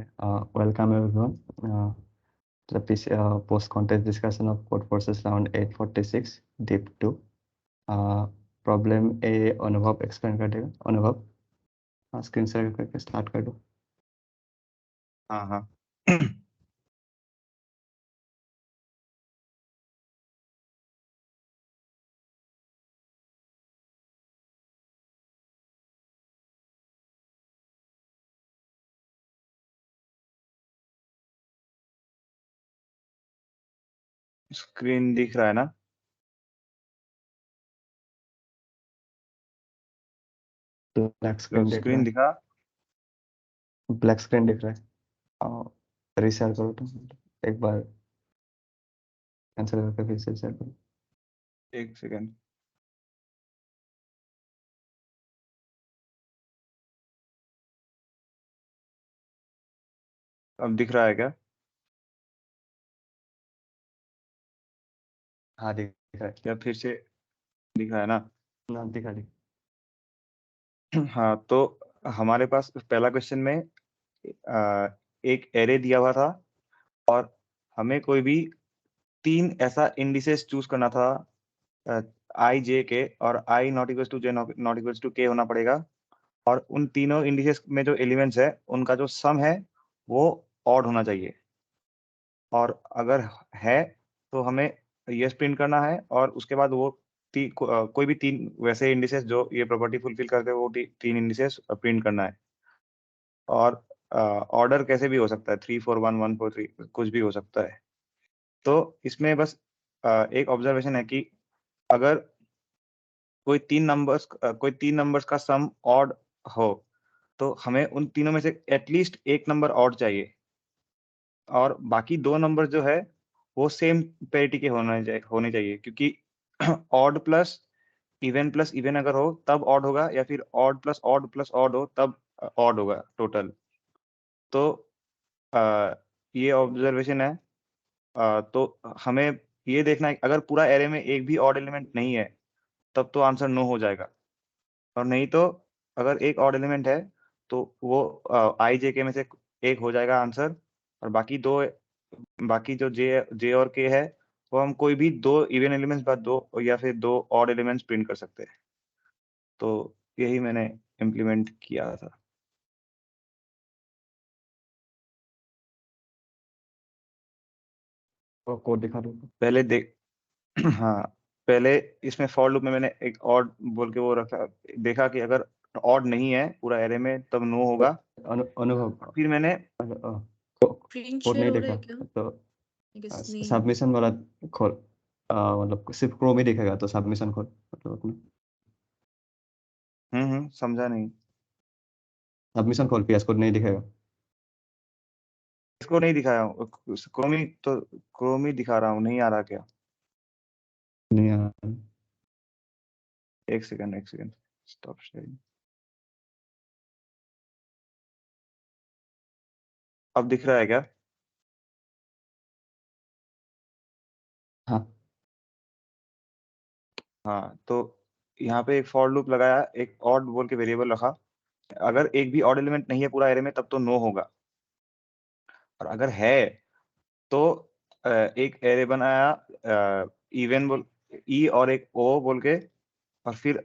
Okay. Welcome everyone to the post-contest discussion of Codeforces round 846 deep 2. Problem ए अनुभव explain कर देगा। अनुभव screen share करके स्टार्ट कर दो। हाँ हाँ स्क्रीन दिख रहा है ना? तो ब्लैक स्क्रीन दिख रहा स्क्रीन है। दिखा? ब्लैक स्क्रीन दिख रहा है। रीशेयर करो तो एक बार कैंसिल करके फिर से शेयर करो। एक सेकेंड। अब दिख रहा है क्या? हाँ दिख रहा है। या फिर से दिख रहा है ना? ना दिखा। हाँ, तो हमारे पास पहला क्वेश्चन में एक एरे दिया हुआ था और हमें कोई भी तीन ऐसा इंडिसेस चूज करना था, आई जे के, और I not equals to J not equals to K होना पड़ेगा। और उन तीनों इंडिसेस में जो एलिमेंट्स है उनका जो सम है वो ऑड होना चाहिए। और अगर है तो हमें यस प्रिंट करना है, और उसके बाद वो कोई भी तीन वैसे इंडिसेस जो ये प्रॉपर्टी फुलफिल करते हैं वो तीन इंडिसेस प्रिंट करना है। और ऑर्डर कैसे भी हो सकता है, 3 4 1 1 4 3, कुछ भी हो सकता है। तो इसमें बस एक ऑब्जर्वेशन है कि अगर कोई तीन नंबर्स का सम ऑड हो तो हमें उन तीनों में से एटलीस्ट एक नंबर ऑड चाहिए, और बाकी दो नंबर जो है वो सेम पेरिटी के होने चाहिए, क्योंकि ऑड प्लस इवन अगर हो तब ऑड होगा, या फिर ऑड प्लस ऑड हो तब ऑड होगा टोटल। तो ये ऑब्जर्वेशन है। तो हमें ये देखना है अगर पूरा एरे में एक भी ऑड एलिमेंट नहीं है तब तो आंसर नो हो जाएगा, और नहीं तो अगर एक ऑड एलिमेंट है तो वो आई जे के में से एक हो जाएगा आंसर, और बाकी जो जे और के है वो हम कोई भी दो इवन एलिमेंट्स बाद दो या फिर दो ऑड एलिमेंट्स प्रिंट कर सकते हैं। तो यही मैंने इम्प्लीमेंट किया था। और कोड दिखा दो। पहले देख हाँ, पहले इसमें फॉर लूप में मैंने एक ऑड बोल के वो रखा, देखा कि अगर ऑड नहीं है पूरा एरे में तब नो होगा। अनुभव फिर मैंने स्क्रीन कोड नहीं शेयर हो रहा देखा है क्या? तो नहीं। सबमिशन वाला खोल। मतलब सिर्फ क्रोम ही दिखेगा तो सबमिशन खोल मतलब अपना समझा नहीं। सबमिशन खोल, पीएस कोड नहीं दिखेगा। इसको नहीं दिखाया हूँ, क्रोम ही दिखा रहा हूँ, नहीं आ रहा क्या? नहीं आ रहा। एक सेकंड स्टॉप शेयरिंग। अब दिख रहा है क्या? हाँ हाँ, तो यहाँ पे एक फॉर लूप लगाया, एक ऑड बोल के वेरिएबल रखा। अगर एक भी ऑड एलिमेंट नहीं है पूरा एरे में तब तो नो होगा, और अगर है तो एक एरे बनाया इवन बोल ई और एक ओ बोल के, और फिर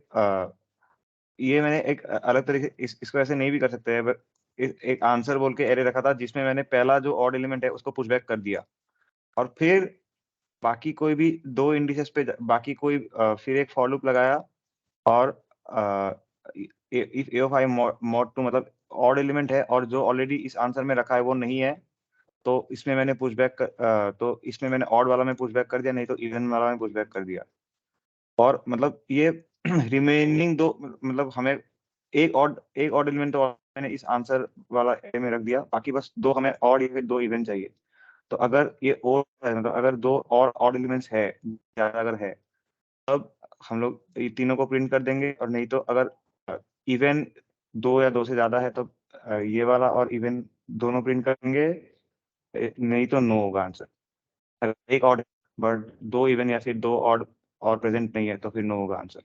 ये मैंने एक अलग तरीके इसको ऐसे नहीं भी कर सकते हैं, एक आंसर बोल के एरे रखा था जिसमें मैंने पहला जो ऑड एलिमेंट है उसको पुशबैक कर दिया, और फिर बाकी कोई भी दो इंडिसेस पे बाकी कोई फिर एक फॉर लूप लगाया, और if A of I mod to मतलब ऑड एलिमेंट है और जो ऑलरेडी इस आंसर में रखा है वो नहीं है, तो इसमें मैंने तो इसमें मैंने ऑड वाला में पुशबैक कर दिया, नहीं तो इवन वाला में पुशबैक कर दिया। और मतलब ये रिमेनिंग दो मतलब हमें एक ऑड एलिमेंट तो मैंने इस आंसर वाला ए में रख दिया, बाकी बस दो हमें ऑड या फिर दो इवन चाहिए। तो अगर ये और मतलब अगर दो और ऑड एलिमेंट्स है ज्यादा अगर है तब हम लोग ये तीनों को प्रिंट कर देंगे, और नहीं तो अगर इवन दो या दो से ज्यादा है तो ये वाला और इवन दोनों प्रिंट करेंगे, नहीं तो नो होगा आंसर। अगर एक ऑड बट दो इवन या फिर दो ऑड और प्रेजेंट नहीं है तो फिर नो होगा आंसर।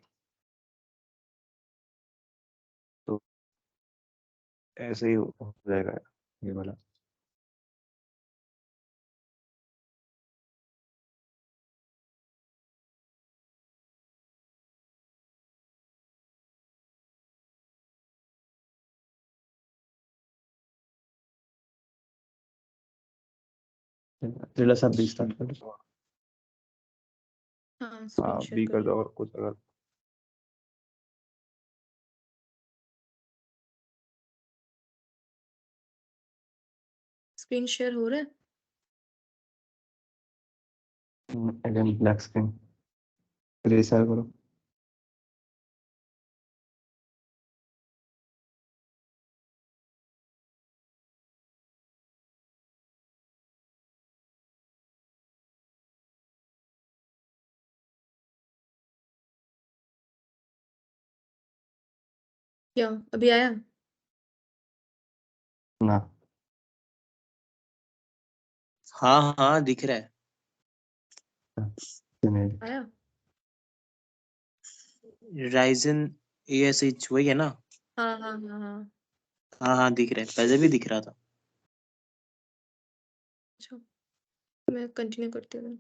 तो ऐसे ही हो जाएगा ये वाला। ड्रिलर साहब बी स्टार्ट कर दो। हाँ स्क्रीन हाँ शेयर बी कर कर लो। दो और कुछ अगर स्क्रीन शेयर हो रहा है? अगेन ब्लैक स्क्रीन, रीशेयर करो। क्या अभी आया? ना हाँ हाँ दिख रहा है। जनरेट आया? राइजन ASH वही है ना? हाँ हाँ हाँ हाँ। हाँ हाँ दिख रहा है, पहले भी दिख रहा था। अच्छा मैं कंटिन्यू करती हूँ।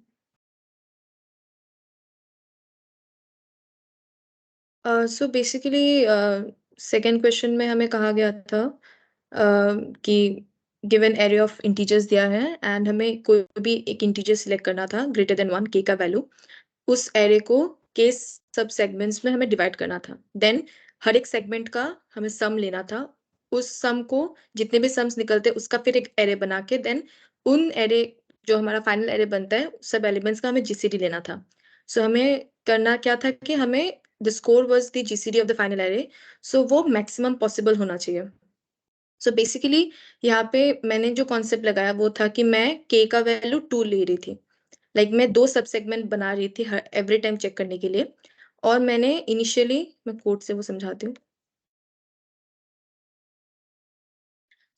सो बेसिकली सेकेंड क्वेश्चन में हमें कहा गया था कि गिवन एरे ऑफ इंटीजर्स दिया है एंड हमें कोई भी एक इंटीजर सिलेक्ट करना था ग्रेटर देन 1 k का वैल्यू, उस एरे को के सब सेगमेंट्स में हमें डिवाइड करना था। देन हर एक सेगमेंट का हमें सम लेना था, उस सम को जितने भी सम्स निकलते उसका फिर एक एरे बना के देन उन एरे जो हमारा फाइनल एरे बनता है सब एलिमेंट्स का हमें जीसीडी लेना था। सो हमें करना क्या था कि हमें the score was the GCD of the final array, so वो मैक्सिमम पॉसिबल होना चाहिए। सो बेसिकली यहाँ पे मैंने जो कॉन्सेप्ट लगाया वो था कि मैं के का वैल्यू 2 ले रही थी, लाइक मैं 2 सब सेगमेंट बना रही थी हर एवरी टाइम चेक करने के लिए। और मैंने इनिशियली मैं कोड से वो समझाती हूँ।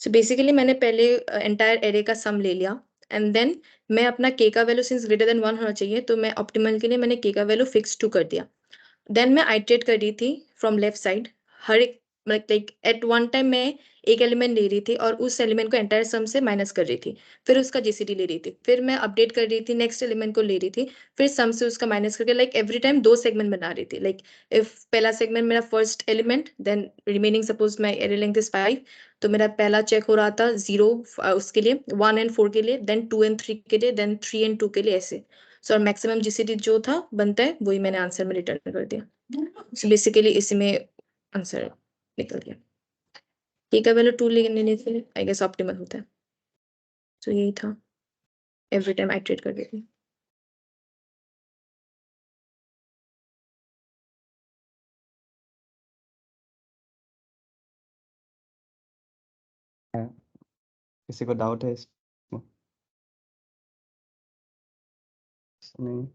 सो बेसिकली मैंने पहले एंटायर एरे का सम ले लिया एंड देन मैं अपना के का वैल्यू सिंस ग्रेटर देन 1 होना चाहिए तो मैं ऑप्टिमल के लिए मैंने के का वैल्यू फिक्स 2 कर दिया। देन मैं आइटरेट कर रही थी फ्रॉम लेफ्ट साइड, हर एक लाइक एट वन टाइम मैं एक एलिमेंट ले रही थी और उस एलिमेंट को एंटायर सम से माइनस कर रही थी, फिर उसका जीसीडी ले रही थी, फिर मैं अपडेट कर रही थी नेक्स्ट एलिमेंट को ले रही थी, फिर सम से उसका माइनस करके लाइक एवरी टाइम 2 सेगमेंट बना रही थी। लाइक इफ पहला सेगमेंट मेरा first element then remaining suppose my array length is 5, तो मेरा पहला चेक हो रहा था 0 उसके लिए, 1 एंड 4 के लिए, देन 2 एंड 3 के लिए, देन 3 एंड 2 के लिए, ऐसे। सो और मैक्सिमम जीसीडी जो था बनता है वही मैंने आंसर में रिटर्न कर दिया। सो बेसिकली इसमें आंसर निकल गया। के का वैल्यू 2 लेने से आई गेस ऑप्टिमल होता है। तो यही था, एवरी टाइम आइटरेट कर देती हूँ। किसी को डाउट है इसमें? नहीं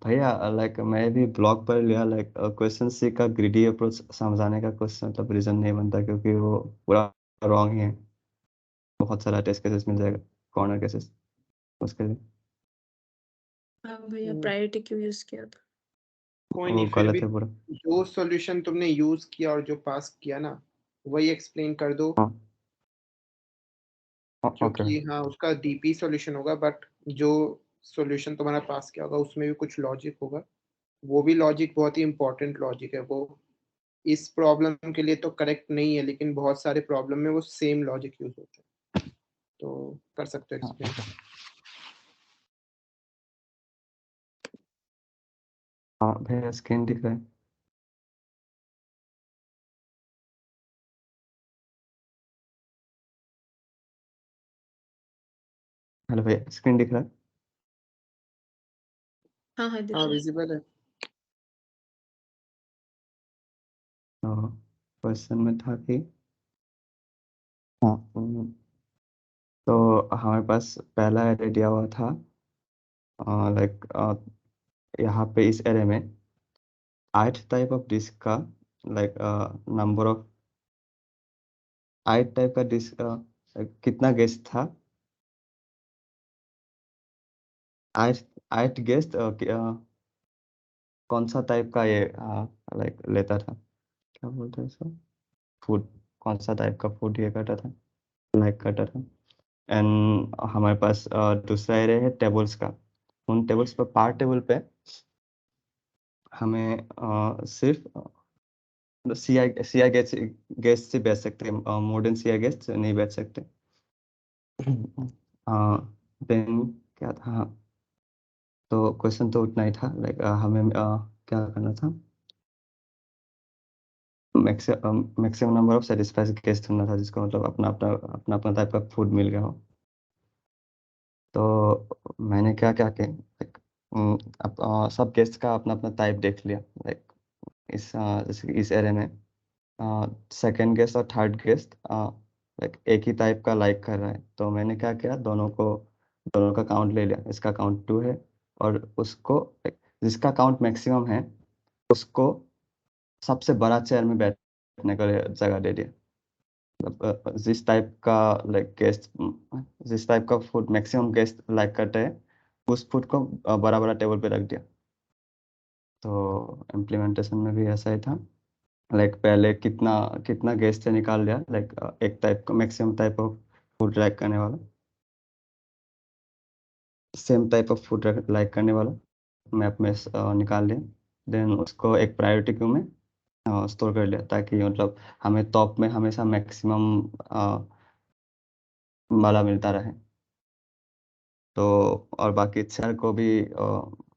भैया, लाइक मैं भी ब्लॉग पर लिया, लाइक क्वेश्चन सी का ग्रीडी अप्रोच समझाने का क्वेश्चन मतलब रीजन नहीं बनता क्योंकि वो पूरा रॉन्ग ही है। बहुत सारा टेस्ट केसेस मिल जाएगा, कॉर्नर केसेस उसके लिए हाँ भैया प्रायोरिटी क्यों यूज किया था? कोई वो नहीं, फिर गलत भी है पूरा। जो सॉल्यूशन तुमने यूज किया और जो पास किया ना वही एक्सप्लेन कर दो, हाँ ओके। क्योंकि हाँ उसका डीपी सॉल्यूशन होगा बट जो सॉल्यूशन तुम्हारा पास किया होगा उसमें भी कुछ लॉजिक होगा। वो भी लॉजिक बहुत ही इंपॉर्टेंट लॉजिक है, वो इस प्रॉब्लम के लिए तो करेक्ट नहीं है लेकिन बहुत सारे प्रॉब्लम में वो सेम लॉजिक यूज होता है, तो कर सकते हो एक्सप्लेन। हाँ भैया स्क्रीन दिख रहा है? हेलो भैया स्क्रीन दिख रहा है? हाँ हाँ दिख हाँ रहा है। विजिबल है। क्वेश्चन में था कि हाँ तो हमारे पास पहला एरे दिया हुआ था, लाइक यहाँ पे इस एरे में 8 टाइप ऑफ डिस्क का, लाइक नंबर ऑफ 8 टाइप का डिस्क कितना गेस्ट था, 8 गेस्ट कौन सा टाइप का ये लाइक लेता था, क्या बोलते हैं इसको, फूड, कौन सा टाइप का फूड ये करता था, लाइक करता था। एंड हमारे पास दूसरा एरे है टेबल्स का। उन टेबल्स पर पार टेबल पे हमें सिर्फ सी आई गेस्ट से बेच सकते हैं, मॉडर्न सी आई गेस्ट नहीं बेच सकते। देन क्या था, हाँ, तो क्वेश्चन तो उतना ही था, लाइक हमें क्या करना था, maximum number of satisfied guest ढूंढना था, जिसको मतलब अपना अपना टाइप का फूड मिल गया हो। तो मैंने क्या क्या किया, लाइक सब गेस्ट का अपना अपना टाइप देख लिया, लाइक जैसे कि इस एरे में सेकंड गेस्ट और थर्ड गेस्ट लाइक एक ही टाइप का लाइक कर रहा है, तो मैंने क्या किया, दोनों का काउंट ले लिया, इसका काउंट 2 है, और उसको जिसका काउंट मैक्सिमम है उसको सबसे बड़ा चेयर में बैठने का जगह दे दिया। मतलब जिस टाइप का लाइक गेस्ट, जिस टाइप का फूड मैक्सिमम गेस्ट लाइक करते हैं, उस फूड को बड़ा बड़ा टेबल पे रख दिया। तो इम्प्लीमेंटेशन में भी ऐसा ही था, लाइक पहले कितना कितना गेस्ट से निकाल लिया, लाइक एक टाइप का maximum type of food like करने वाला, same type of food like करने वाला मैप में निकाल लिया। देन उसको एक प्रायोरिटी क्यू में स्टोर कर लिया, ताकि मतलब हमें टॉप में हमेशा मैक्सिमम वाला मिलता रहे। तो और बाकी चेयर को भी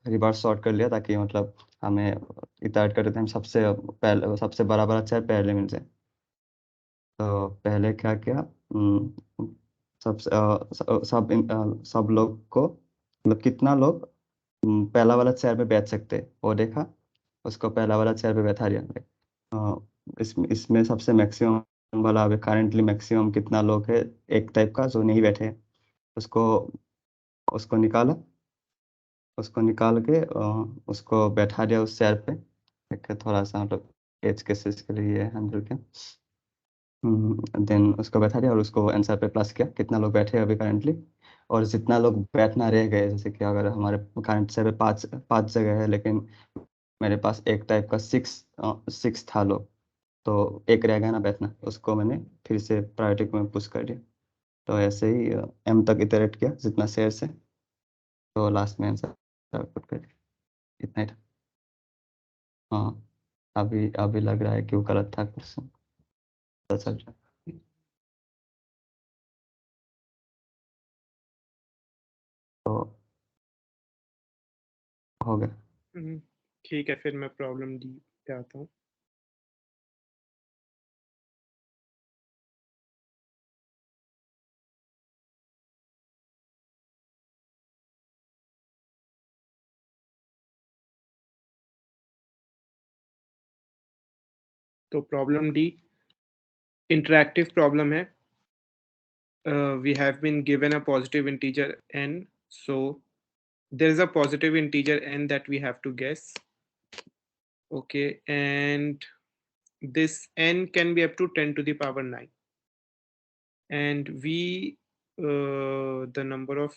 रिवर्स सॉर्ट कर लिया, ताकि मतलब हमें इटरेट करते टाइम सबसे बड़ा बड़ा चेयर पहले मिल जाए। तो पहले क्या किया, सब लोग को मतलब कितना लोग पहला वाला चेयर पे बैठ सकते हैं वो देखा, उसको पहला वाला चेयर पे बैठा दिया। इसमें सबसे मैक्सिमम वाला, अभी करेंटली मैक्सिमम कितना लोग है एक टाइप का जो नहीं बैठे हैं, उसको उसको निकाला, उसको निकाल के उसको बैठा दिया उस चेयर पे, एक थोड़ा सा मतलब एज केसेस के लिए हैंडल किया। देन उसको बैठा दिया और उसको आंसर पे प्लस किया कितना लोग बैठे हैं अभी करेंटली, और जितना लोग बैठना रह गए, जैसे कि अगर हमारे करंट से पे पाँच पाँच जगह है, लेकिन मेरे पास एक टाइप का सिक्स था लोग, तो एक रह गया ना बैठना, उसको मैंने फिर से प्रायोरिटी में पुश कर दिया। तो ऐसे ही एम तक इटरेट किया जितना शेयर से, तो लास्ट में आंसर आउटपुट कर दिया। इतना ही था। हाँ, अभी लग रहा है कि वो गलत था क्वेश्चन, पता चल रहा है। तो हो गया। ठीक है, फिर मैं प्रॉब्लम डी पे आता हूँ। तो प्रॉब्लम डी इंटरैक्टिव प्रॉब्लम है। We have been given a positive integer n, so there is a positive integer n that we have to guess. Okay, and this n can be up to 10 to the power 9, and the number of,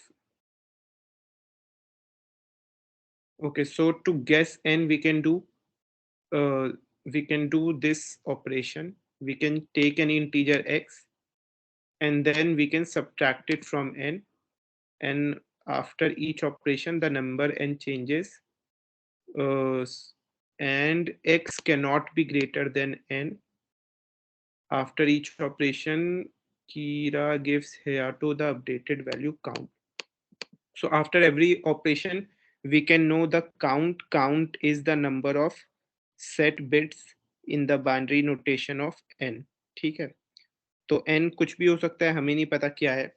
okay, so to guess n we can do this operation. We can take an integer x and then we can subtract it from n, and after each operation the number n changes, and x cannot be greater than n. After each operation, Kira gives Hayato the updated value count. So after every operation, we can know the count. Count is the number of set bits in the binary notation of n. ठीक है, तो n कुछ भी हो सकता है, हमें नहीं पता क्या है,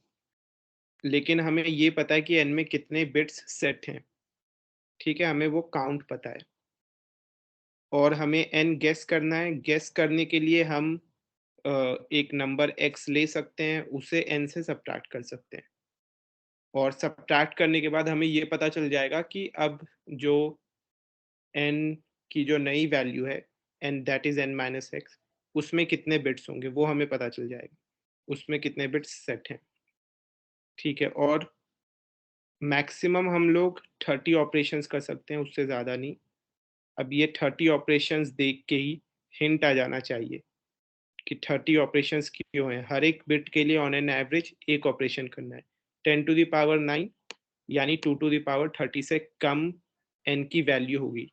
लेकिन हमें ये पता है कि n में कितने बिट्स सेट हैं। ठीक है, हमें वो काउंट पता है और हमें n गेस करना है। गेस करने के लिए हम एक नंबर x ले सकते हैं, उसे n से सब्ट्रैक्ट कर सकते हैं, और सब्ट्रैक्ट करने के बाद हमें ये पता चल जाएगा कि अब जो n की जो नई वैल्यू है, n that is n minus x, उसमें कितने बिट्स होंगे वो हमें पता चल जाएगा, उसमें कितने बिट्स सेट हैं। ठीक है, और मैक्सिमम हम लोग 30 ऑपरेशंस कर सकते हैं, उससे ज़्यादा नहीं। अब ये 30 ऑपरेशंस देख के ही हिंट आ जाना चाहिए कि 30 ऑपरेशंस क्यों हैं। हर एक बिट के लिए ऑन एन एवरेज एक ऑपरेशन करना है। 10 टू द पावर 9 यानी 2 टू द पावर 30 से कम n की वैल्यू होगी,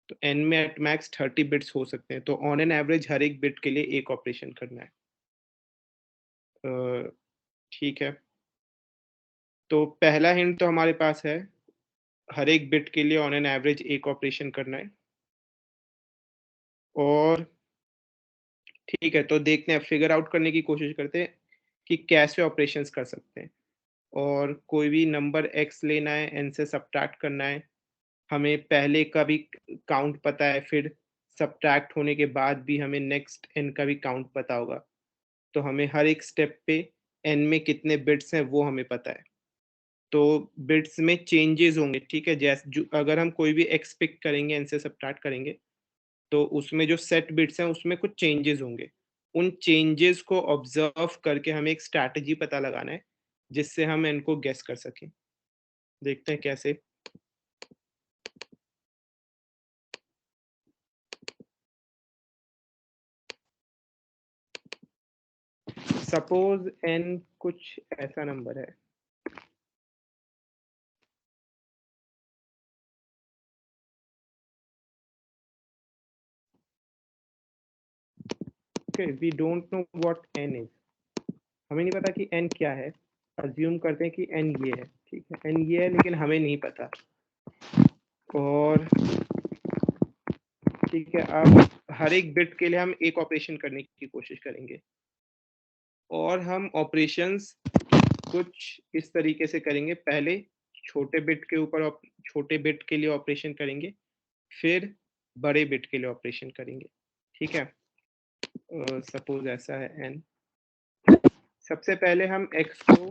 तो n में एट मैक्स 30 बिट्स हो सकते हैं, तो ऑन एन एवरेज हर एक बिट के लिए एक ऑपरेशन करना है। ठीक है, तो पहला हिंट तो हमारे पास है, हर एक बिट के लिए ऑन एन एवरेज एक ऑपरेशन करना है। और ठीक है, तो देखते हैं, फिगर आउट करने की कोशिश करते हैं कि कैसे ऑपरेशंस कर सकते हैं। और कोई भी नंबर x लेना है, n से सब्ट्रैक्ट करना है, हमें पहले का भी काउंट पता है, फिर सब्ट्रैक्ट होने के बाद भी हमें नेक्स्ट n का भी काउंट पता होगा। तो हमें हर एक स्टेप पे n में कितने बिट्स हैं वो हमें पता है। तो बिट्स में चेंजेस होंगे, ठीक है। जैसे अगर हम कोई भी x पिक करेंगे, n से सब्ट्रैक्ट करेंगे, तो उसमें जो सेट बिट्स हैं उसमें कुछ चेंजेस होंगे। उन चेंजेस को ऑब्जर्व करके हमें एक स्ट्रैटेजी पता लगाना है जिससे हम इनको गेस कर सकें। देखते हैं कैसे। सपोज n कुछ ऐसा नंबर है, okay, we don't know what n is. हमें नहीं पता कि n क्या है। अज्यूम करते हैं कि n ये है, ठीक है, n ये है, लेकिन हमें नहीं पता। और ठीक है, अब हर एक बिट के लिए हम एक ऑपरेशन करने की कोशिश करेंगे। और हम ऑपरेशंस कुछ इस तरीके से करेंगे, पहले छोटे बिट के ऊपर छोटे बिट के लिए ऑपरेशन करेंगे, फिर बड़े बिट के लिए ऑपरेशन करेंगे, ठीक है। सपोज ऐसा है n। सबसे पहले हम x को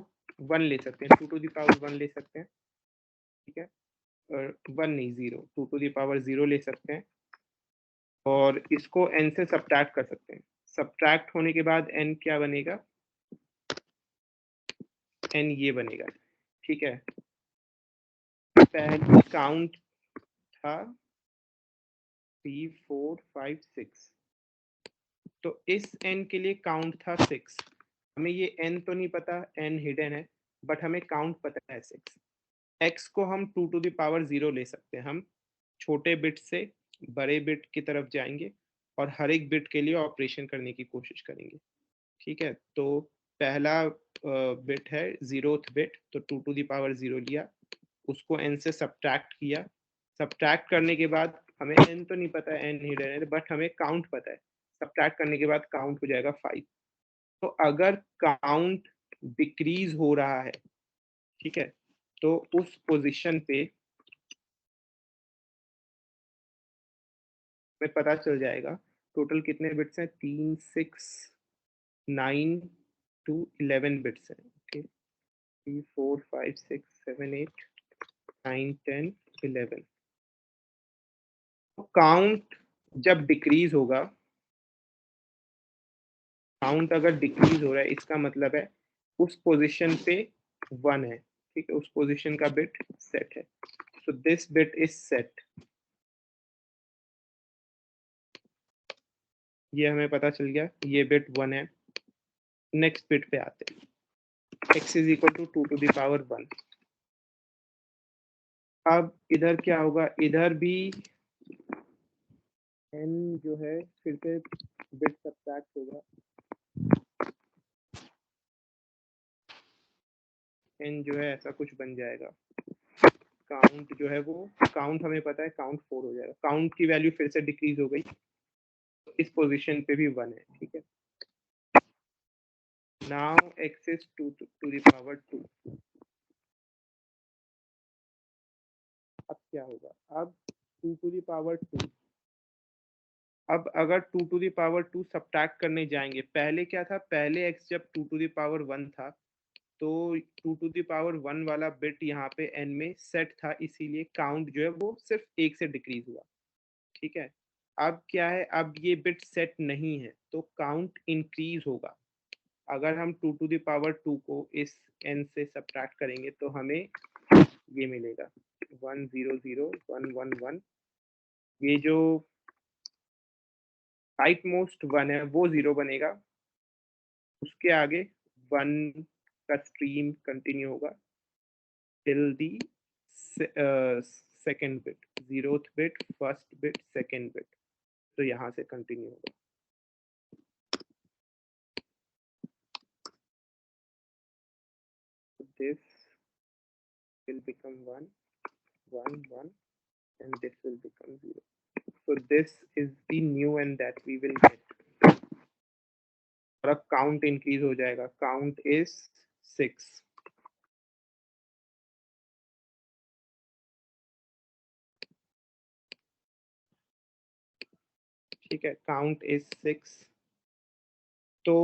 1 ले सकते हैं, 2 टू द पावर 1 ले सकते हैं, ठीक है। और 1 नहीं, 0, 2 टू द पावर 0 ले सकते हैं। और इसको n से सब्ट्रैक्ट कर सकते हैं। सब्ट्रैक्ट होने के बाद n क्या बनेगा, n ये बनेगा, ठीक है। पहली काउंट था 3 4 5 6, तो इस n के लिए काउंट था 6। हमें ये n तो नहीं पता, n हिडन है, बट हमें काउंट पता है 6। x को हम 2 टू द पावर 0 ले सकते हैं। हम छोटे बिट से बड़े बिट की तरफ जाएंगे और हर एक बिट के लिए ऑपरेशन करने की कोशिश करेंगे, ठीक है। तो पहला बिट है 0th बिट, तो 2 टू द पावर 0 लिया, उसको n से सब्ट्रैक्ट किया। सब्ट्रैक्ट करने के बाद हमें n तो नहीं पता, n हिडन है, बट हमें काउंट पता है। सब्ट्रैक्ट करने के बाद काउंट हो जाएगा 5। तो अगर काउंट डिक्रीज हो रहा है, ठीक है, तो उस पोजीशन पे हमें पता चल जाएगा टोटल कितने बिट्स हैं। 3 6 9 टू 11 बिट्स हैं, ओके। 3 4 5 6 7 8 9 10 11। तो काउंट जब डिक्रीज होगा, काउंट अगर डिक्रीज हो रहा है, इसका मतलब है उस पोजीशन पे 1 है, ठीक है, उस पोजीशन का बिट सेट है। So this bit is set. ये हमें पता चल गया, ये बिट 1 है। नेक्स्ट बिट पे आते हैं, x is equal to 2 to the power 1। अब इधर क्या होगा, इधर भी n जो है फिर से बिट सब्ट्रैक्ट होगा, n जो है ऐसा कुछ बन जाएगा। काउंट जो है वो, काउंट हमें पता है, काउंट 4 हो जाएगा। काउंट की वैल्यू फिर से डिक्रीज हो गई, इस पोजीशन पे भी 1 है, ठीक है। Now x is 2 to the power 2। अब क्या होगा, अब 2 टू द पावर 2। अब अगर 2 टू द पावर 2 सब्ट्रैक्ट करने जाएंगे, पहले क्या था, पहले x जब 2 टू द पावर 1 था, तो 2 टू द पावर 1 वाला बिट यहाँ पे n में सेट था, इसीलिए काउंट जो है वो सिर्फ 1 से डिक्रीज हुआ, ठीक है। अब क्या है, अब ये बिट सेट नहीं है, तो काउंट इंक्रीज होगा। अगर हम 2 टू द पावर 2 को इस n से सब्ट्रैक्ट करेंगे तो हमें ये मिलेगा 1 0 0 1 1 1। ये जो हाइट मोस्ट 1 है वो 0 बनेगा, उसके आगे 1 का स्ट्रीम कंटिन्यू होगा till the second bit, 0th bit, first bit, second bit. तो यहाँ से कंटिन्यू होगा। This will become 1, 1, 1, and this will become 0. So this is the new n that we will get. और अब count increase हो जाएगा. Count is 6. ठीक है, count is 6. तो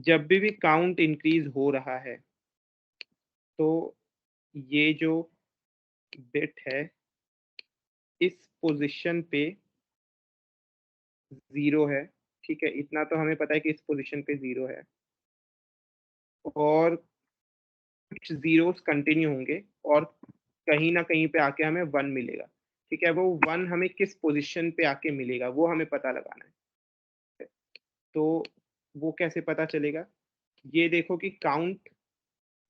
जब भी count increase हो रहा है तो ये जो bit है इस पोजीशन पे 0 है. ठीक है, इतना तो हमें पता है कि इस पोजीशन पे 0 है और कुछ zeros कंटिन्यू होंगे और कहीं ना कहीं पे आके हमें 1 मिलेगा. ठीक है, वो 1 हमें किस पोजीशन पे आके मिलेगा वो हमें पता लगाना है. तो वो कैसे पता चलेगा? ये देखो कि काउंट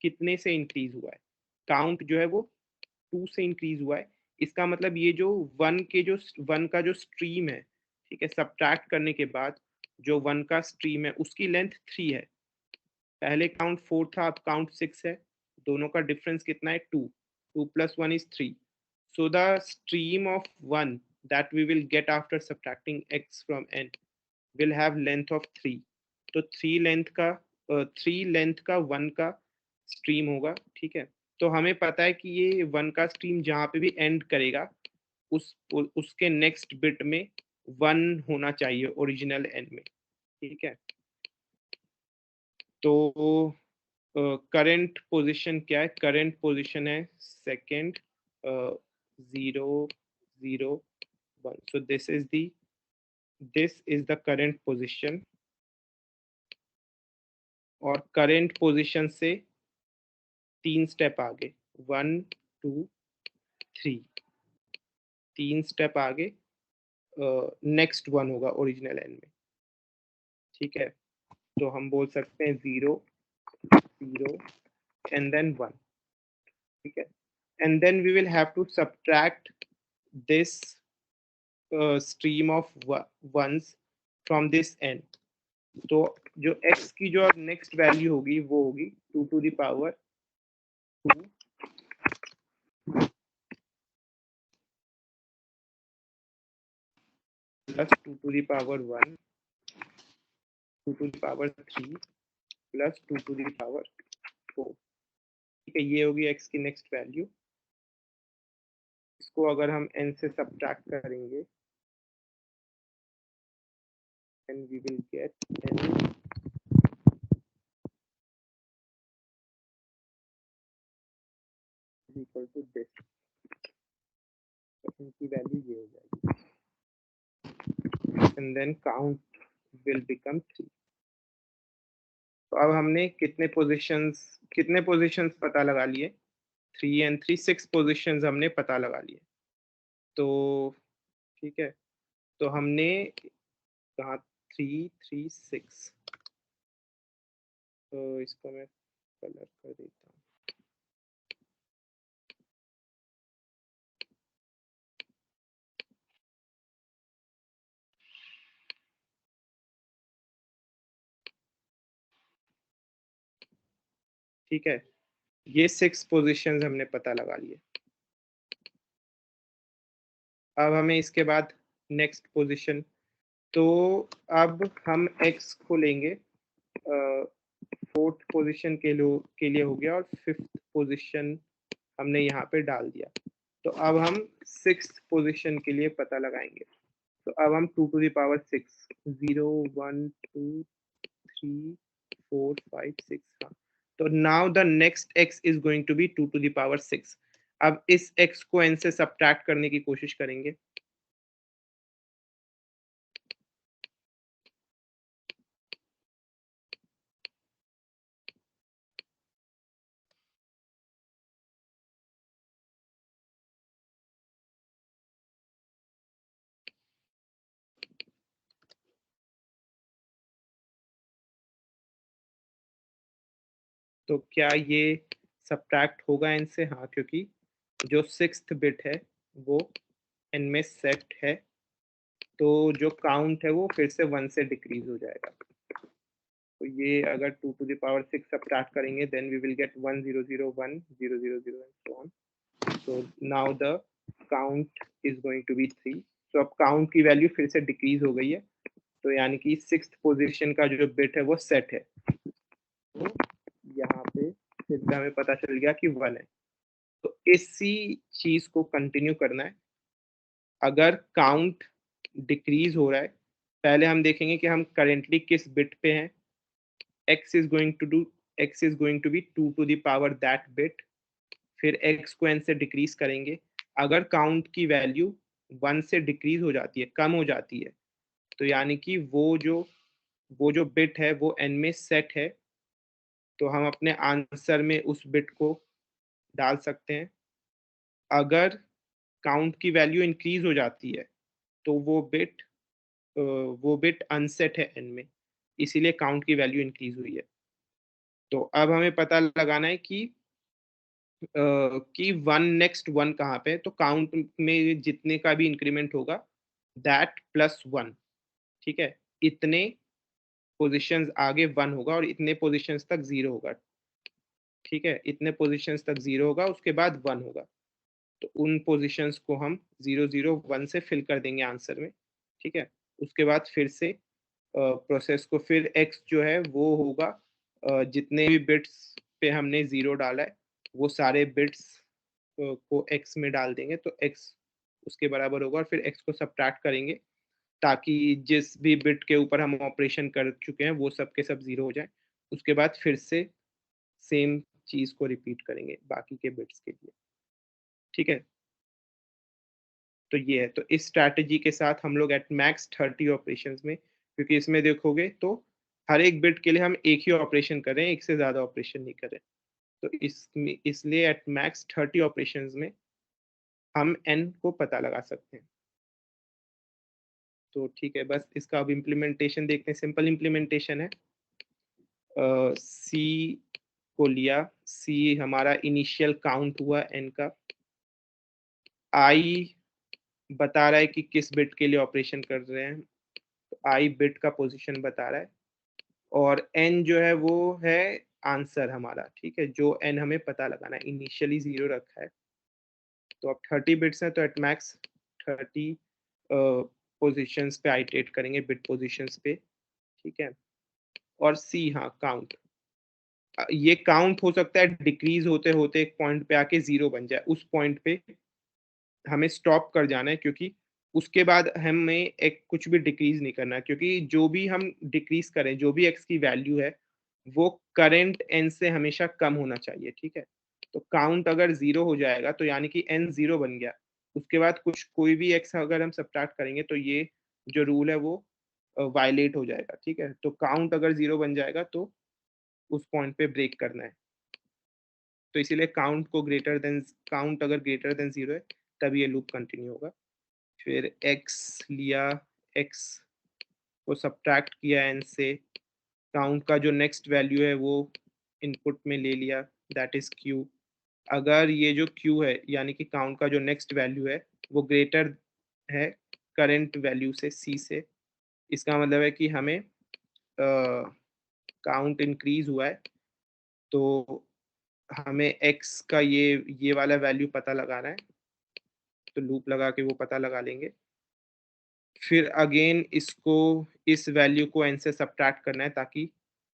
कितने से इंक्रीज हुआ है. काउंट जो है वो 2 से इंक्रीज हुआ है. इसका मतलब ये जो 1 का जो स्ट्रीम है, ठीक है, सब्ट्रैक्ट करने के बाद जो 1 का स्ट्रीम है उसकी लेंथ 3 है. पहले काउंट 4 था, अब काउंट 6 है. दोनों का डिफरेंस कितना है? 2. 2 + 1 is 3. So the stream of 1 that we will get after subtracting x from n will have length of 3. तो 3 लेंथ का 1 का स्ट्रीम होगा. ठीक है, तो हमें पता है कि ये 1 का स्ट्रीम जहाँ पे भी एंड करेगा उसके नेक्स्ट बिट में 1 होना चाहिए ओरिजिनल एन में. ठीक है, तो करंट पोजीशन क्या है? करंट पोजीशन है second 0, 0, 1. So this is the current position. और करंट पोजीशन से 3 स्टेप आगे 1, 2, 3. 3 स्टेप आगे नेक्स्ट 1 होगा ओरिजिनल एन में. ठीक है, तो हम बोल सकते हैं 0, 0 and then 1. ठीक है, and then we will have to subtract this stream of ones from this n. तो जो x की जो अब नेक्स्ट वैल्यू होगी वो होगी 2 to the power 2 plus 2 to the power 1, 2 to the power 3 plus 2 to the power 4. ठीक है, ये होगी x की नेक्स्ट वैल्यू. इसको अगर हम n से सब्ट्रैक्ट करेंगे and we will get n is equal to this. तो इनकी वैल्यू ये हो जाएगी and then count will become 3. तो अब हमने कितने पोजीशंस पता लगा लिए? 3 and 3, 6 पोजीशंस हमने पता लगा लिए. तो ठीक है, तो हमने कहा 3, 3, 6. तो इसको मैं कलर कर देता हूँ. ठीक है, ये 6 पोजीशंस हमने पता लगा लिए. अब हमें इसके बाद नेक्स्ट पोजीशन, तो अब हम x को लेंगे 4th पोजीशन के लिए हो गया और 5th पोजीशन हमने यहाँ पे डाल दिया. तो अब हम 6th पोजीशन के लिए पता लगाएंगे. तो अब हम 2 to the power 6 0, 1, 2, 3, 4, 5, 6. हाँ, तो now the next x is going to be 2 to the power 6. अब इस x को n से सब्ट्रैक्ट करने की कोशिश करेंगे. तो क्या ये सब्ट्रैक्ट होगा n से? हाँ, क्योंकि जो 6th बिट है वो n में सेट है, तो जो काउंट है वो फिर से 1 से डिक्रीज हो जाएगा. तो तो ये अगर 2 to the power 6 सब्ट्रैक्ट करेंगे then we will get 1 0 0 1 0 0 0 and so on. So now the count is going to be 3. So अब count की वैल्यू फिर से डिक्रीज हो गई है, तो यानी कि 6th पोजीशन का जो बिट है वो सेट है, तो यहाँ पे फिर से हमें पता चल गया कि 1 है। तो इसी चीज को कंटिन्यू करना है। अगर काउंट डिक्रीज हो रहा है, पहले हम देखेंगे कि हम करेंटली किस बिट पे हैं। x is going to be 2 to the power that bit, फिर x को n से डिक्रीज करेंगे। अगर काउंट की वैल्यू 1 से डिक्रीज हो जाती है, कम हो जाती है, तो यानी कि वो जो बिट है वो n में सेट है, तो हम अपने आंसर में उस बिट को डाल सकते हैं। अगर काउंट की वैल्यू इंक्रीज हो जाती है तो वो बिट अनसेट है n में, इसीलिए काउंट की वैल्यू इंक्रीज हुई है। तो अब हमें पता लगाना है कि 1 नेक्स्ट 1 कहाँ पे है। तो काउंट में जितने का भी इंक्रीमेंट होगा दैट प्लस 1, ठीक है, इतने पोजीशंस आगे 1 होगा और इतने पोजीशंस तक 0 होगा, ठीक है, इतने पोजीशंस तक 0 होगा, उसके बाद 1 होगा। तो उन पोजीशंस को हम 0 0 1 से फिल कर देंगे आंसर में, ठीक है। उसके बाद फिर से प्रोसेस को फिर x जो है वो होगा जितने भी बिट्स पे हमने 0 डाला है वो सारे बिट्स को x में डाल देंगे, तो x उसके बराबर होगा, और फिर x को सब्ट्रैक्ट करेंगे ताकि जिस भी बिट के ऊपर हम ऑपरेशन कर चुके हैं वो सब के सब 0 हो जाए। उसके बाद फिर से सेम चीज को रिपीट करेंगे बाकी के बिट्स के लिए, ठीक है। तो ये है, तो इस स्ट्रैटेजी के साथ हम लोग एट मैक्स 30 ऑपरेशंस में, क्योंकि इसमें देखोगे तो हर एक बिट के लिए हम एक ही ऑपरेशन कर रहे हैं, एक से ज्यादा ऑपरेशन नहीं कर रहे, तो इसलिए एट मैक्स 30 ऑपरेशंस में हम n को पता लगा सकते हैं। तो ठीक है, बस इसका अब इम्प्लीमेंटेशन देखते हैं। सिंपल इम्प्लीमेंटेशन है, c को लिया, c हमारा इनिशियल काउंट हुआ n का, i बता रहा है कि किस बिट के लिए ऑपरेशन कर रहे हैं, तो i बिट का पोजीशन बता रहा है, और n जो है वो है आंसर हमारा, ठीक है, जो n हमें पता लगाना है, इनिशियली 0 रखा है। तो अब 30 बिट्स हैं, तो एट मैक्स 30 पोजीशंस पे आइटरेट करेंगे, बिट पोजीशंस पे, ठीक है। और c, हाँ, काउंट, ये काउंट हो सकता है डिक्रीज होते होते एक पॉइंट पे आके 0 बन जाए, उस पॉइंट पे हमें स्टॉप कर जाना है, क्योंकि उसके बाद हमें एक कुछ भी डिक्रीज नहीं करना है, क्योंकि जो भी हम डिक्रीज करें, जो भी x की वैल्यू है वो करंट n से हमेशा कम होना चाहिए, ठीक है। तो काउंट अगर 0 हो जाएगा तो यानी कि n 0 बन गया, उसके बाद कोई भी x अगर हम सब्ट्रैक्ट करेंगे तो ये जो रूल है वो वायलेट हो जाएगा, ठीक है। तो काउंट अगर 0 बन जाएगा तो उस पॉइंट पे ब्रेक करना है, तो इसीलिए काउंट अगर ग्रेटर देन 0 है तब ये लूप कंटिन्यू होगा। फिर x लिया, x को सब्ट्रैक्ट किया n से, काउंट का जो नेक्स्ट वैल्यू है वो इनपुट में ले लिया, दैट इज q। अगर ये जो q है यानी कि काउंट का जो नेक्स्ट वैल्यू है वो ग्रेटर है करंट वैल्यू से, c से, इसका मतलब है कि हमें काउंट इंक्रीज हुआ है, तो हमें x का ये वाला वैल्यू पता लगाना है, तो लूप लगा के वो पता लगा लेंगे। फिर अगेन इसको, इस वैल्यू को n से सब्ट्रैक्ट करना है ताकि